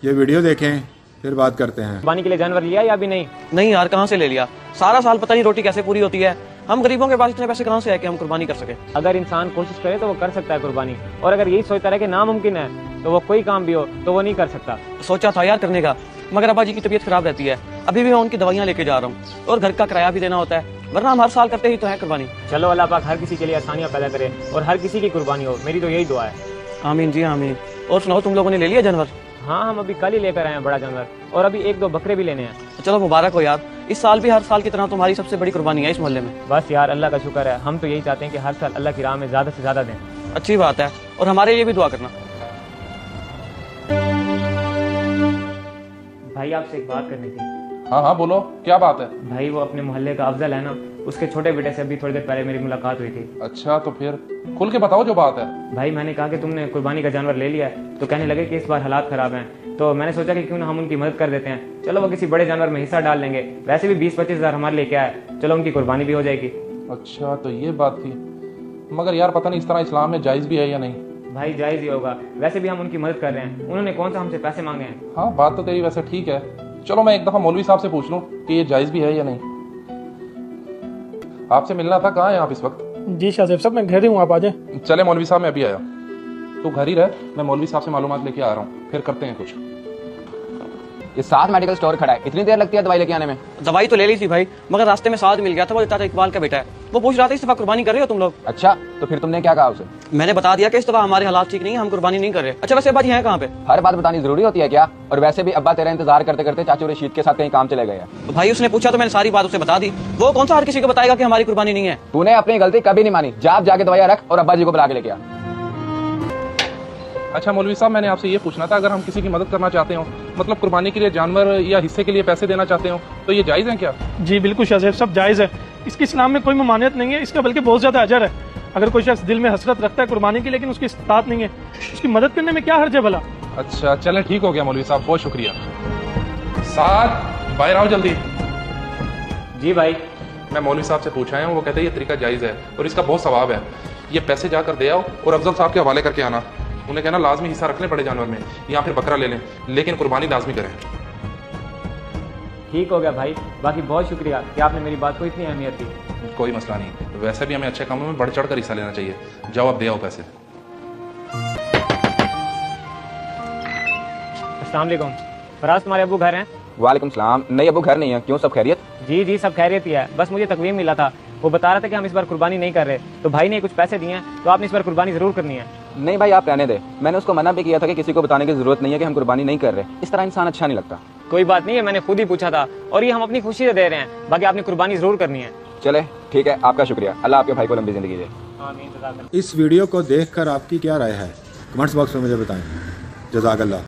ये वीडियो देखें फिर बात करते हैं। कुर्बानी के लिए जानवर लिया या अभी नहीं? नहीं यार, कहाँ से ले लिया? सारा साल पता नहीं रोटी कैसे पूरी होती है। हम गरीबों के पास इतने पैसे कहाँ से आए कि हम कुर्बानी कर सके? अगर इंसान कोशिश करे तो वो कर सकता है कुर्बानी, और अगर यही सोचता रहे कि नामुमकिन है तो वो कोई काम भी हो तो वो नहीं कर सकता। सोचा था यार करने का, मगर अब्बा जी की तबीयत खराब रहती है। अभी भी मैं उनकी दवाइयाँ लेके जा रहा हूँ और घर का किराया भी देना होता है, वरना हम हर साल करते ही तो है कुर्बानी। चलो अल्लाह पाक हर किसी के लिए आसानियाँ पैदा करे और हर किसी की कुर्बानी हो, मेरी तो यही दुआ है। आमीन जी आमीन। और सुनाओ, तुम लोगों ने ले लिया जानवर? हाँ, हम अभी कल ही लेकर आए हैं बड़ा जानवर, और अभी 1-2 बकरे भी लेने हैं। चलो मुबारक हो यार, इस साल भी हर साल की तरह तुम्हारी सबसे बड़ी कुर्बानी है इस मोहल्ले में। बस यार अल्लाह का शुक्र है, हम तो यही चाहते हैं कि हर साल अल्लाह की राह में ज़्यादा से ज़्यादा दें। अच्छी बात है, और हमारे लिए भी दुआ करना। भाई आपसे एक बात करनी थी। हाँ हाँ बोलो, क्या बात है? भाई वो अपने मोहल्ले का अफजल है ना, उसके छोटे बेटे से अभी थोड़ी देर पहले मेरी मुलाकात हुई थी। अच्छा, तो फिर खुल के बताओ जो बात है। भाई मैंने कहा कि तुमने कुर्बानी का जानवर ले लिया है, तो कहने लगे कि इस बार हालात खराब हैं, तो मैंने सोचा कि क्यों ना हम उनकी मदद कर देते हैं। चलो वो किसी बड़े जानवर में हिस्सा डाल लेंगे, वैसे भी 20-25 हज़ार हमारे लेके आए, चलो उनकी कुर्बानी भी हो जाएगी। अच्छा, तो ये बात थी। मगर यार पता नहीं इस तरह इस्लाम में जायज़ भी है या नहीं। भाई जायज़ ही होगा, वैसे भी हम उनकी मदद कर रहे हैं, उन्होंने कौन सा हमसे पैसे मांगे हैं। हाँ, बात तो तेरी वैसे ठीक है। चलो मैं एक दफ़ा मौलवी साहब से पूछ लूँ कि ये जायज़ भी है या नहीं। आपसे मिलना था, कहाँ हैं आप इस वक्त? जी शाहजेब साहब, मैं घर ही हूँ, आप आ जाए। चले मौलवी साहब, मैं अभी आया। तू घर ही रह, मैं मौलवी साहब से मालूमात लेके आ रहा हूँ, फिर करते हैं कुछ। ये साथ मेडिकल स्टोर खड़ा है, इतनी देर लगती है दवाई लेके आने में? दवाई तो ले ली थी भाई, मगर रास्ते में साथ मिल गया था, वो चाचा इकबाल का बेटा है। वो पूछ रहा था इस दफा कुर्बानी कर रहे हो तुम लोग? अच्छा, तो फिर तुमने क्या कहा उसे? मैंने बता दिया कि इस दफा हमारे हालात ठीक नहीं है, हम कुर्बानी नहीं कर रहे। अच्छा वैसे अब्बा जी हैं कहाँ पे? हर बात बतानी जरूरी होती है क्या? और वैसे भी अब्बा तेरा इंतजार करते करते चाचू रशीद के साथ कहीं काम चले गए हैं। तो भाई उसने पूछा तो मैंने सारी बात उसे बता दी। वो कौन सा हर किसी को बताएगा कि हमारी कुर्बानी नहीं है? तूने अपनी गलती कभी नहीं मानी, जा जाके दवाइयां रख और अब्बा जी को बुला के लेके आ। अच्छा मौलवी साहब, मैंने आपसे ये पूछना था, अगर हम किसी की मदद करना चाहते हो, मतलब कुर्बानी के लिए जानवर या हिस्से के लिए पैसे देना चाहते हो, तो ये जायज़ है क्या? जी बिल्कुल शाहजेब साहब, जायज़ है। इसकी इस्लाम में कोई ममानियत नहीं है, इसका बल्कि बहुत ज़्यादा अजर है। अगर कोई शख्स दिल में हसरत रखता है कुर्बानी की, लेकिन उसकी इस्तात नहीं है, उसकी मदद करने में क्या हर्ज है भला? अच्छा चलें, ठीक हो गया मौलवी साहब, बहुत शुक्रिया। साथ बाहर आओ जल्दी। जी भाई। मैं मौलवी साहब से पूछ आया हूँ, वो कहते हैं ये तरीका जायज़ है और इसका बहुत सवाब है। ये पैसे जाकर दे आओ और अफजल साहब के हवाले करके आना। उन्हें कहना लाजमी हिस्सा रख लें बड़े जानवर में, या फिर बकरा ले लें, लेकिन कुर्बानी लाजमी करें। ठीक हो गया भाई, बाकी बहुत शुक्रिया कि आपने मेरी बात को इतनी अहमियत दी। कोई मसला नहीं, वैसे भी हमें अच्छे कामों में बढ़ चढ़ कर हिस्सा लेना चाहिए। जाओ अब दे आओ पैसे। अस्सलाम वालेकुम। फराज तुम्हारे अबू घर हैं? वालेकुम सलाम। नहीं अबू घर नहीं है, क्यों, सब खैरियत? जी जी सब खैरियत ही है, बस मुझे तकवीम मिला था, वो बता रहा था कि हम इस बार कुर्बानी नहीं कर रहे, तो भाई ने कुछ पैसे दिए हैं, तो आपने इस बार कुर्बानी जरूर करनी है। नहीं भाई, आप रहने दे। मैंने उसको मना भी किया था कि किसी को बताने की जरूरत नहीं है कि हम कुर्बानी नहीं कर रहे, इस तरह इंसान अच्छा नहीं लगता। कोई बात नहीं है, मैंने खुद ही पूछा था, और ये हम अपनी खुशी से दे रहे हैं, बाकी आपने कुर्बानी जरूर करनी है। चले ठीक है, आपका शुक्रिया, अल्लाह आपके भाई को लंबी जिंदगी दे। इस वीडियो को देखकर आपकी क्या राय है, कमेंट्स बॉक्स में मुझे बताएं। जज़ाकल्लाह।